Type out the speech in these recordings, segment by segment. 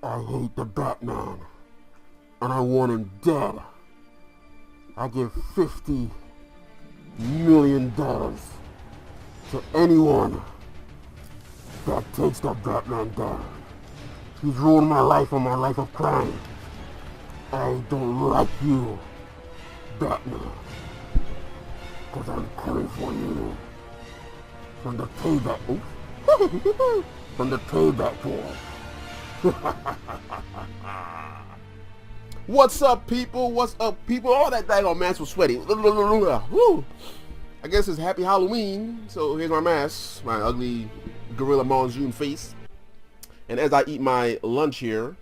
I hate the Batman, and I want him dead. I give $50 million to anyone that takes the Batman down. He's ruined my life and my life of crime. I don't like you, Batman, because I'm coming for you. From the payback, from the payback boy. What's up, people? What's up, people? All that daggone mask was sweaty. Woo. I guess it's Happy Halloween. So here's my mask, my ugly gorilla monsoon face. And as I eat my lunch here,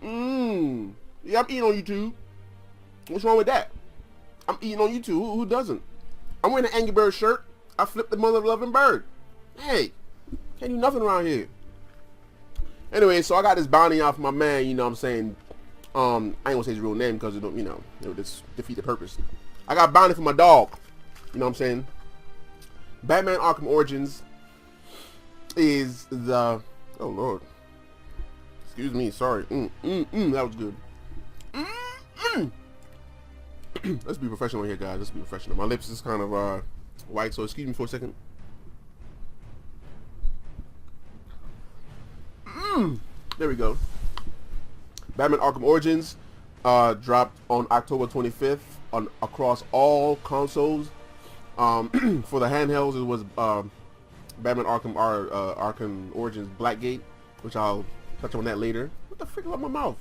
yeah, I'm eating on YouTube. What's wrong with that? I'm eating on YouTube. Who doesn't? I'm wearing an Angry Bird shirt. I flipped the mother loving bird. Hey, can't do nothing around here. Anyway, so I got this bounty off my man, you know what I'm saying. I ain't gonna say his real name because it don't, it would just defeat the purpose. I got bounty for my dog. You know what I'm saying? Batman Arkham Origins is the, oh Lord. Excuse me, sorry. That was good. Let's be professional here, guys. Let's be professional. My lips is kind of white, so excuse me for a second. There we go. Batman Arkham Origins dropped on October 25th on across all consoles. For the handhelds, it was Batman Arkham Origins Blackgate, which I'll touch on that later. What the frick is up my mouth?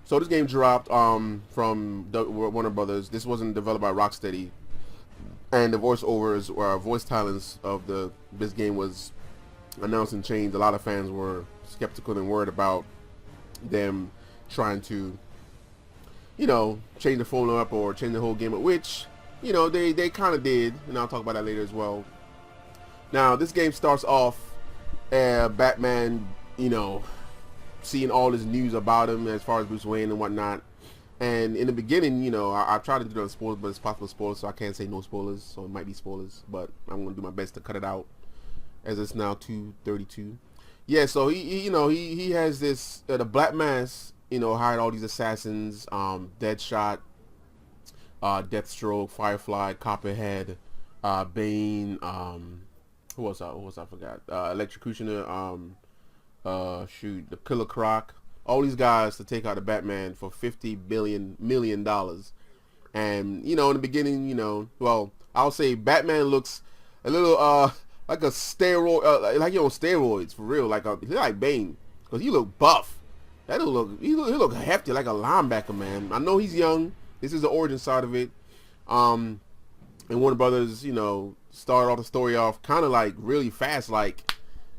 So this game dropped from Warner Brothers. This wasn't developed by Rocksteady, and the voiceovers or voice talents of this game was announced and changed. A lot of fans were skeptical and worried about them trying to, change the phone up or change the whole game up, which, they kind of did, and I'll talk about that later as well. Now, this game starts off Batman, seeing all this news about him as far as Bruce Wayne and whatnot. And in the beginning, I tried to do the spoilers, but it's possible spoilers, so I can't say no spoilers, so it might be spoilers, but I'm going to do my best to cut it out, as it's now 2:32. Yeah, so he has this, the Black Mask, hired all these assassins, Deadshot, Deathstroke, Firefly, Copperhead, Bane, who else I forgot, Electrocutioner, the Killer Croc, all these guys to take out the Batman for $50 million. And, in the beginning, well, I'll say Batman looks a little, like a steroid, like on steroids, for real, like Bane, because he look buff. He look hefty, like a linebacker, man. I know he's young. This is the origin side of it. And Warner Brothers, started off the story off kind of like really fast, like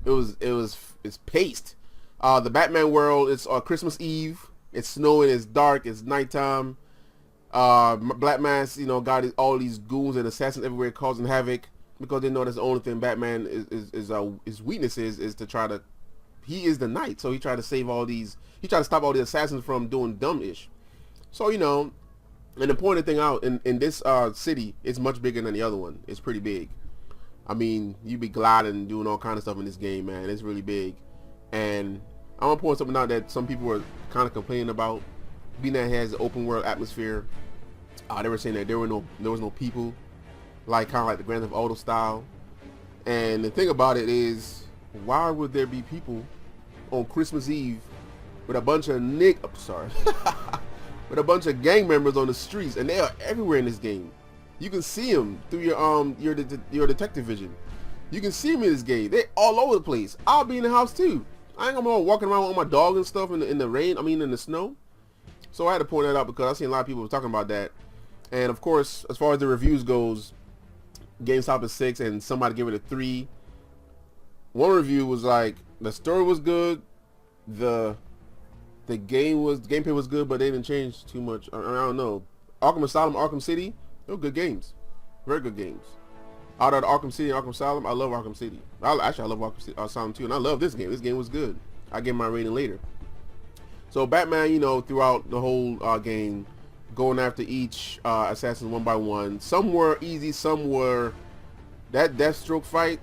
it's paced. The Batman world, it's Christmas Eve. It's snowing, it's dark, it's nighttime. Black Mask, got all these goons and assassins everywhere causing havoc, because they know that's the only thing Batman his weakness is to try to, he is the knight, so he tried to save he tried to stop all the assassins from doing dumb-ish. So, and to point the thing out, in this city, it's much bigger than the other one. It's pretty big. I mean, you be gliding and doing all kind of stuff in this game, man. It's really big. And I want to point something out that some people were kind of complaining about, being that it has an open world atmosphere. They were saying that there was no people, kind of like the Grand Theft Auto style. And the thing about it is, why would there be people on Christmas Eve with a bunch of with a bunch of gang members on the streets? And they are everywhere in this game. You can see them through your detective vision. You can see them in this game. They're all over the place. I'll be in the house too. I ain't gonna be walking around with my dog and stuff in the rain. I mean, in the snow. So I had to point that out because I seen a lot of people talking about that. And of course, as far as the reviews goes, GameStop is 6 and somebody gave it a 3. One review was like, the story was good, the gameplay was good, but they didn't change too much. I don't know. Arkham Asylum, Arkham City, they were good games, very good games. Out of Arkham City and Arkham Asylum, I love Arkham City. I love Arkham Asylum too, and I love this game. This game was good. I get my rating later. So Batman, throughout the whole game, going after each assassin one by one. Some were easy, some were, that Deathstroke fight,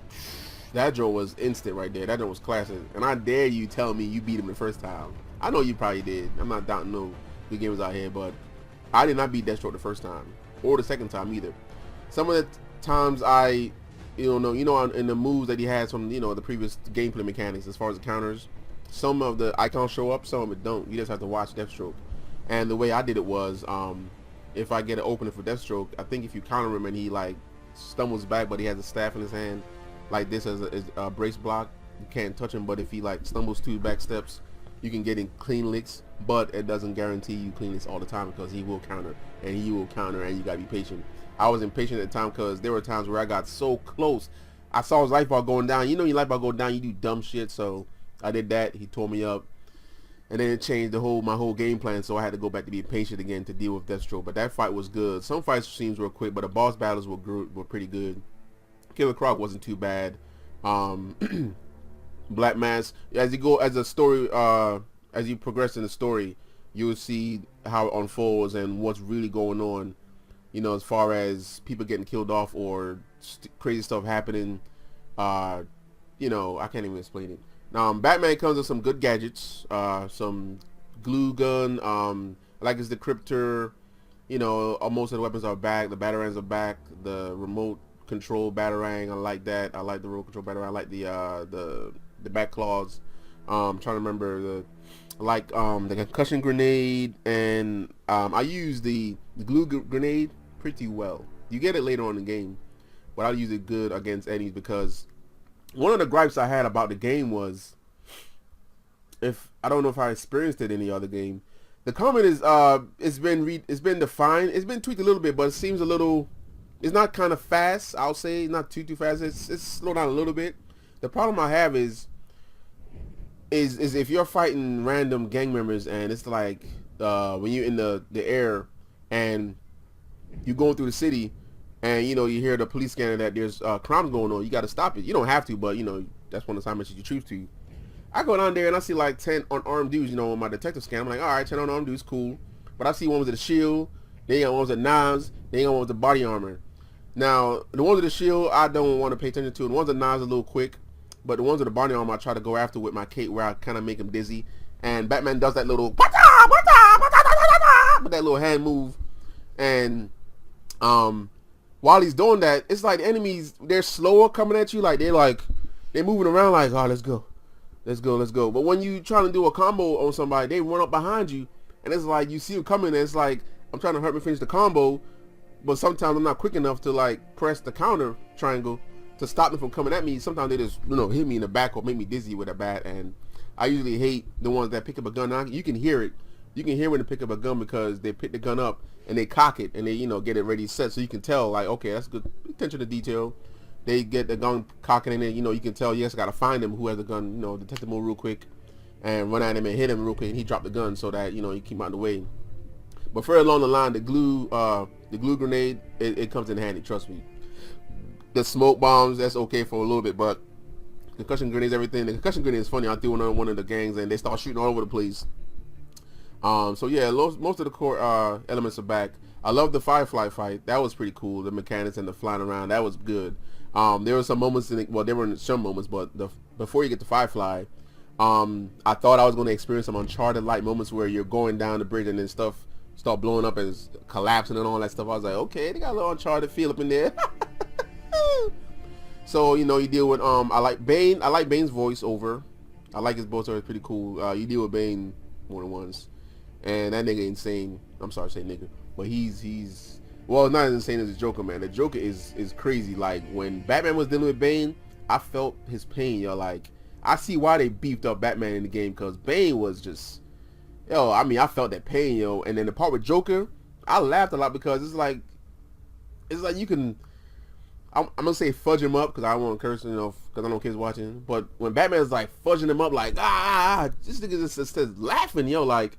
That joke was instant right there. That joke was classic. And I dare you tell me you beat him the first time. I know you probably did. I'm not doubting no good gamers out here, but I did not beat Deathstroke the first time. Or the second time either. Some of the times I, in the moves that he has from, the previous gameplay mechanics as far as the counters, some of the icons show up, some of it don't. You just have to watch Deathstroke. And the way I did it was, if I get an opening for Deathstroke, I think if you counter him and he like stumbles back but he has a staff in his hand like this as a brace block, you can't touch him. But if he like stumbles 2 back steps, you can get in clean licks, but it doesn't guarantee you clean licks all the time because he will counter and you gotta be patient. I was impatient at the time because there were times where I got so close. I saw his life bar going down. You know, your life bar go down, you do dumb shit. So I did that. He tore me up. And then it changed my whole game plan, so I had to go back to be patient again to deal with Deathstroke. But that fight was good. Some fights seems real quick, but the boss battles were pretty good. Killer Croc wasn't too bad. Black Mask, as you progress in the story, you will see how it unfolds and what's really going on. As far as people getting killed off or crazy stuff happening. I can't even explain it. Batman comes with some good gadgets, some glue gun, I like his decryptor, most of the weapons are back, the batarangs are back, the remote control batarang, I like that, I like the remote control batarang, I like the back claws, I'm trying to remember the concussion grenade, and I use the glue grenade pretty well. You get it later on in the game, but I use it good against enemies because one of the gripes I had about the game was, I don't know if I experienced it in any other game, the combat is it's been defined, it's been tweaked a little bit, but it seems a little, it's not kind of fast. I'll say not too fast. It's slowed down a little bit. The problem I have is if you're fighting random gang members and it's like when you're in the air and you're going through the city. And, you hear the police scanner that there's crimes going on. You got to stop it. You don't have to, but, that's one of the assignments you choose to. I go down there and I see like 10 unarmed dudes, on my detective scan. I'm like, all right, 10 unarmed dudes, cool. But I see one with a shield. They got ones with knives. They got ones with body armor. Now, the ones with the shield, I don't want to pay attention to. The ones with the knives are a little quick. But the ones with the body armor, I try to go after with my cape where I kind of make them dizzy. And Batman does that little, with that little hand move. And, while he's doing that, it's like the enemies, they're slower coming at you. Like, they're moving around like, oh, let's go. But when you trying to do a combo on somebody, they run up behind you. And it's like, you see them coming, and it's like, I'm trying to hurt me finish the combo. But sometimes I'm not quick enough to, like, press the counter triangle to stop them from coming at me. Sometimes they just, hit me in the back or make me dizzy with a bat. And I usually hate the ones that pick up a gun. Now, you can hear it. You can hear when they pick up a gun because they pick the gun up and they cock it and they, get it ready set. So you can tell, like, okay, that's good attention to detail. They get the gun cocking in it, you can tell, yes, got to find him who has the gun, detect him real quick and run at him and hit him real quick and he dropped the gun so that, you keep him out of the way. But further along the line, the glue grenade, it comes in handy, trust me. The smoke bombs, that's okay for a little bit, but concussion grenades, everything. The concussion grenade is funny. I threw one of the gangs and they start shooting all over the place. So yeah, most of the core elements are back. I love the Firefly fight. That was pretty cool. The mechanics and the flying around, that was good. There were some moments there weren't some moments, but before you get to Firefly, I thought I was going to experience some Uncharted-like moments where you're going down the bridge and then stuff start blowing up and collapsing and all that stuff. I was like, okay, they got a little Uncharted feel up in there. So, you deal with, I like Bane. I like Bane's voiceover. I like his voiceover. It's pretty cool. You deal with Bane more than once. And that nigga insane. I'm sorry to say nigga. But he's well, not as insane as the Joker, man. The Joker is crazy. Like, when Batman was dealing with Bane, I felt his pain, yo. Like, I see why they beefed up Batman in the game, because Bane was just, yo, I mean, I felt that pain, yo. And then the part with Joker, I laughed a lot because it's like you can, I'm gonna say fudge him up because I won't curse, because I know kids watching. But when Batman's like fudging him up, like, this nigga just laughing, yo, like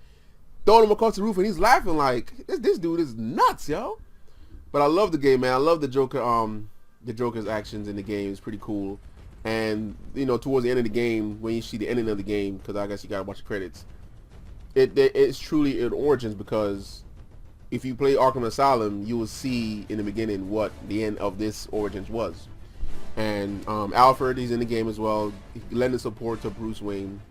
throwing him across the roof and he's laughing like this dude is nuts, yo. But I love the game, man. I love the Joker. The Joker's actions in the game is pretty cool. And towards the end of the game, when you see the ending of the game, because I guess you gotta watch the credits, it's truly in origins, because if you play Arkham Asylum, you will see in the beginning what the end of this origins was. And Alfred, he's in the game as well, lending support to Bruce Wayne.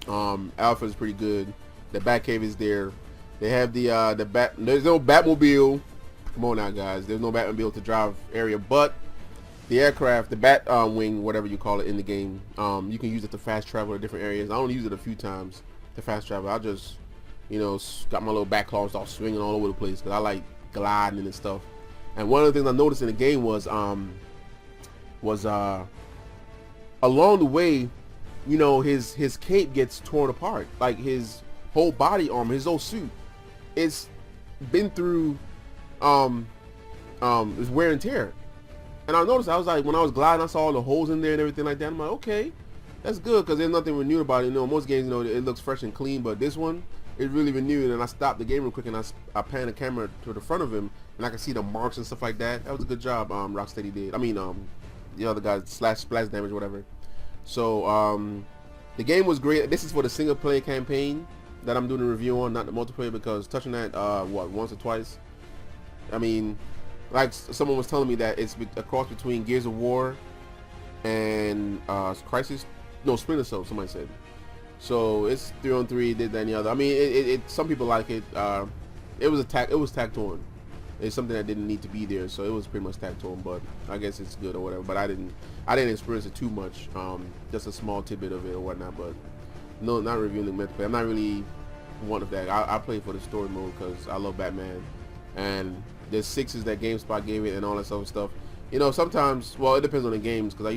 Alfred is pretty good. The Batcave is there. They have the bat. There's no Batmobile. Come on now, guys. There's no Batmobile to drive area, but the aircraft, the Bat wing, whatever you call it in the game, you can use it to fast travel to different areas. I only use it a few times to fast travel. I just, got my little bat claws all swinging all over the place because I like gliding and stuff. And one of the things I noticed in the game was along the way, his cape gets torn apart, like his whole body armor, his whole suit, it's been through this wear and tear. And I noticed, I was like, when I was gliding, I saw all the holes in there and everything like that. I'm like, okay, that's good, because there's nothing renewed about it. Most games, it looks fresh and clean, but this one, it really renewed. And I stopped the game real quick, and I panned the camera to the front of him, and I could see the marks and stuff like that. That was a good job Rocksteady did. I mean, the other guy, splash damage or whatever. So the game was great. This is for the single player campaign that I'm doing a review on, not the multiplayer, because touching that once or twice, I mean, like someone was telling me that it's a cross between Gears of War and Splinter Cell, somebody said. So it's 3-on-3, did that and the other. I mean, some people like it. It was tacked on. It's something that didn't need to be there, so it was pretty much tacked on. But I guess it's good or whatever. But I didn't experience it too much. Just a small tidbit of it or whatnot. But no, not reviewing the multiplayer. I'm not really one of that. I play for the story mode because I love Batman, and there's 6s that GameSpot gave it and all that sort of stuff. Sometimes, well, it depends on the games, because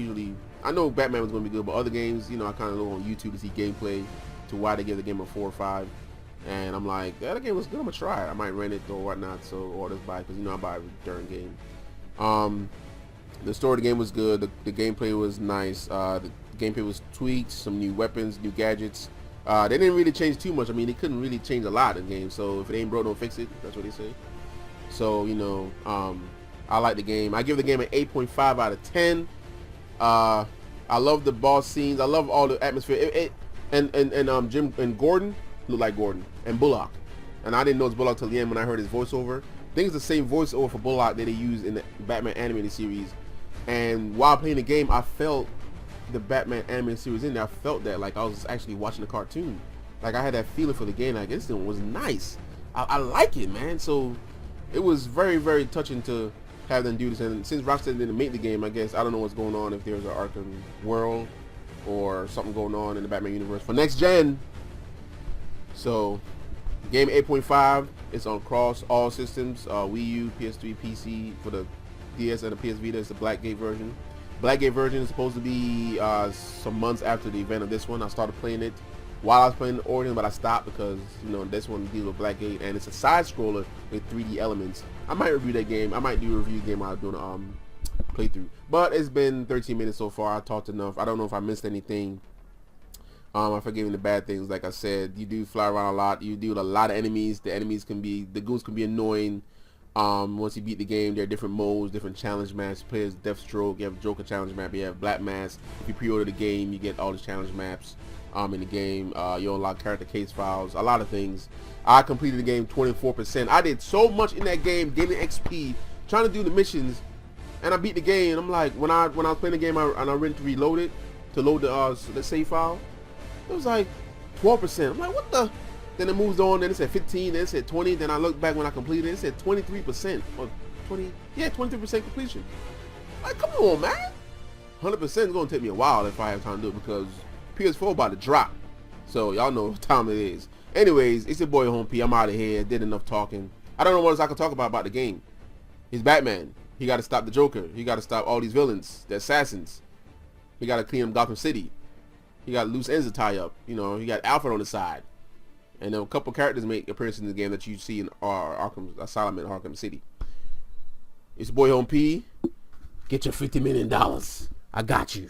I know Batman was going to be good, but other games, I kind of look on YouTube to see gameplay to why they give the game a 4 or 5. And I'm like, yeah, that game was good, I'm going to try it. I might rent it or whatnot, or just buy it, because, I buy it during game. The story of the game was good. The gameplay was nice. The gameplay was tweaked, some new weapons, new gadgets. They didn't really change too much. I mean, they couldn't really change a lot in the game, so if it ain't broke, don't fix it. That's what they say. So, I like the game. I give the game an 8.5 out of 10. I love the boss scenes. I love all the atmosphere. And Jim and Gordon look like Gordon and Bullock. And I didn't know it's Bullock till the end when I heard his voiceover. I think it's the same voiceover for Bullock that they use in the Batman animated series. And while playing the game, I felt the Batman animated series in there. I felt that like I was actually watching a cartoon. Like I had that feeling for the game. Like this thing was nice. I like it, man. So it was very, very touching to have them do this. And since Rocksteady didn't make the game, I guess I don't know what's going on, if there's an Arkham world or something going on in the Batman universe for next gen. So game 8.5, it's on cross all systems, Wii U, PS3, PC. For the DS and the PS Vita, it's the Blackgate version. Blackgate version is supposed to be some months after the event of this one. I started playing it while I was playing Origin, but I stopped because this one deals with Blackgate, and it's a side scroller with 3D elements. I might review that game. I might do a review game while I'm doing a playthrough. But it's been 13 minutes so far. I talked enough. I don't know if I missed anything. I'm forgiving the bad things. Like I said, you do fly around a lot. You deal with a lot of enemies. The goons can be annoying. Once you beat the game, there are different modes, different challenge maps. Players Deathstroke, you have Joker challenge map, you have Black Mask. If you pre-order the game, you get all the challenge maps in the game. You unlock character case files, a lot of things. I completed the game 24%. I did so much in that game, getting XP, trying to do the missions, and I beat the game. And I'm like, when I was playing the game, I went to reload it to load the save file. It was like 12%. I'm like, what the? Then it moves on, then it said 15, then it said 20, then I looked back when I completed it, it said 23%, or 23% completion. Like, come on, man. 100% is going to take me a while if I have time to do it, because PS4 about to drop. So, y'all know what time it is. Anyways, it's your boy Home P. I'm out of here. Did enough talking. I don't know what else I can talk about the game. He's Batman. He got to stop the Joker. He got to stop all these villains, the assassins. He got to clean up Gotham City. He got loose ends to tie up. He got Alfred on the side. And then a couple characters make appearances in the game that you see in Arkham Asylum in Arkham City. It's your boy Home P. Get your $50 million. I got you.